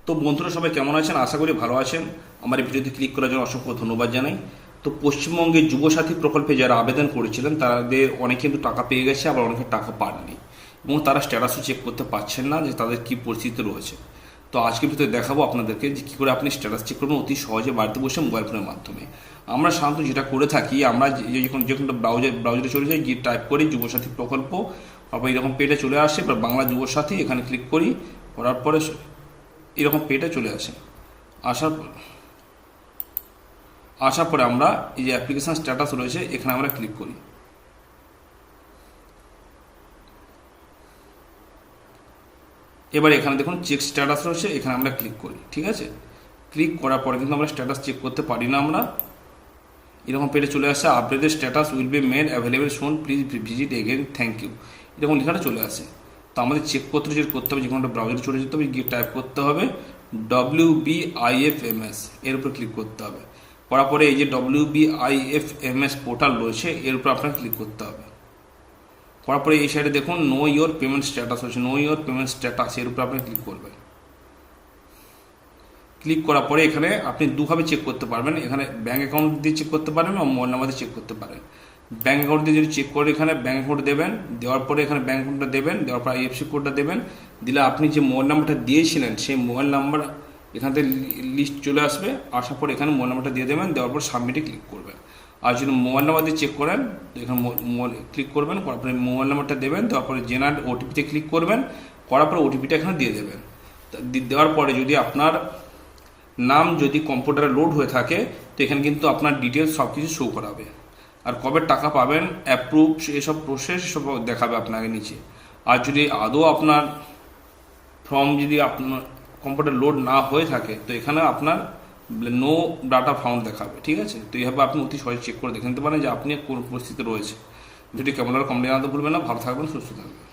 তো বন্ধুরা সবাই কেমন আছেন? আশা করি ভালো আছেন। আমার এই ভিডিওতে ক্লিক করার জন্য অসংখ্য ধন্যবাদ জানাই। তো পশ্চিমবঙ্গের যুবসাথী প্রকল্পে যারা আবেদন করেছিলেন তাদের অনেকে কিন্তু টাকা পেয়ে গেছে, আবার অনেকে টাকা পাননি এবং তারা স্ট্যাটাসও চেক করতে পারছেন না যে তাদের কী পরিস্থিতি রয়েছে। তো আজকের ভিতরে দেখাবো আপনাদেরকে যে কী করে আপনি স্ট্যাটাস চেক করবেন অতি সহজে বাড়িতে বসে মোবাইল ফোনের মাধ্যমে। আমরা সাধারণত যেটা করে থাকি, আমরা যে কোনো ব্রাউজারে চলে যাই, গিয়ে টাইপ করি যুবসাথী প্রকল্প, তারপর এরকম পেজে চলে আসে। এবার বাংলা যুবসাথী এখানে ক্লিক করি, করার পরে এরকম পেজে চলে আসে। আসার পরে আমরা এই যে অ্যাপ্লিকেশান স্ট্যাটাস রয়েছে এখানে আমরা ক্লিক করি। এবার এখানে দেখুন চেক স্ট্যাটাস রয়েছে, এখানে আমরা ক্লিক করি। ঠিক আছে, ক্লিক করার পরে কিন্তু আমরা স্ট্যাটাস চেক করতে পারি না। আমরা এরকম পেজে চলে আসে, updated status will be made available soon, please visit again, thank you, এরকম লেখাটা চলে আসে। তো আমাদের চেক করতে হবে, যে কোনো একটা ব্রাউজারে চলে যেতে হবে, গিয়ে টাইপ করতে হবে WBIFMS, এর উপর ক্লিক করতে হবে। করার পরে এই যে WBIFMS পোর্টাল রয়েছে এর উপর আপনাকে ক্লিক করতে হবে। করার পরে এই সাইডে দেখুন নো ইয়োর পেমেন্ট স্ট্যাটাস রয়েছে, নো ইয়োর পেমেন্ট স্ট্যাটাস এর উপর আপনি ক্লিক করবেন। ক্লিক করার পরে এখানে আপনি দুভাবে চেক করতে পারবেন, এখানে ব্যাঙ্ক অ্যাকাউন্ট দিয়ে চেক করতে পারেন বা মোবাইল নাম্বার দিয়ে চেক করতে পারেন। ব্যাঙ্ক অ্যাকাউন্ট দিয়ে যদি চেক করে এখানে ব্যাঙ্ক অ্যাকাউন্ট দেবেন, দেওয়ার পরে এখানে ব্যাঙ্ক অ্যাকাউন্টটা দেবেন, দেওয়ার পর IFSC কোডটা দেবেন, দিলে আপনি যে মোবাইল নাম্বারটা দিয়েছিলেন সেই মোবাইল নাম্বার এখান থেকে লিস্ট চলে আসবে। আসার পর এখানে মোবাইল নাম্বারটা দিয়ে দেবেন, দেওয়ার পর সাবমিটে ক্লিক করবেন। আর যদি মোবাইল নাম্বার দিয়ে চেক করেন তো এখানে ক্লিক করবেন, করার পরে মোবাইল নাম্বারটা দেবেন, দেওয়ার পরে জেনারেট OTPতে ক্লিক করবেন, করার পরে OTPটা এখানে দিয়ে দেবেন। দেওয়ার পরে যদি আপনার নাম যদি কম্পিউটারে লোড হয়ে থাকে তো এখানে কিন্তু আপনার ডিটেলস সব কিছু শো করাবে, আর কবে টাকা পাবেন, অ্যাপ্রুভ, এসব প্রসেস সব দেখাবে আপনাকে নিচে। আর যদি আদৌ আপনার ফর্ম যদি আপনার কম্পিউটার লোড না হয়ে থাকে তো এখানে আপনার নো ডাটা ফাউন্ড দেখাবে। ঠিক আছে, তো এইভাবে আপনি অতি সহজে চেক করে দেখে নিতে পারেন যে আপনি কোন পরিস্থিতিতে রয়েছে। যদি কেমন কমেন্টে জানাতে ভুলবেন না। ভালো থাকবেন, সুস্থ থাকবেন।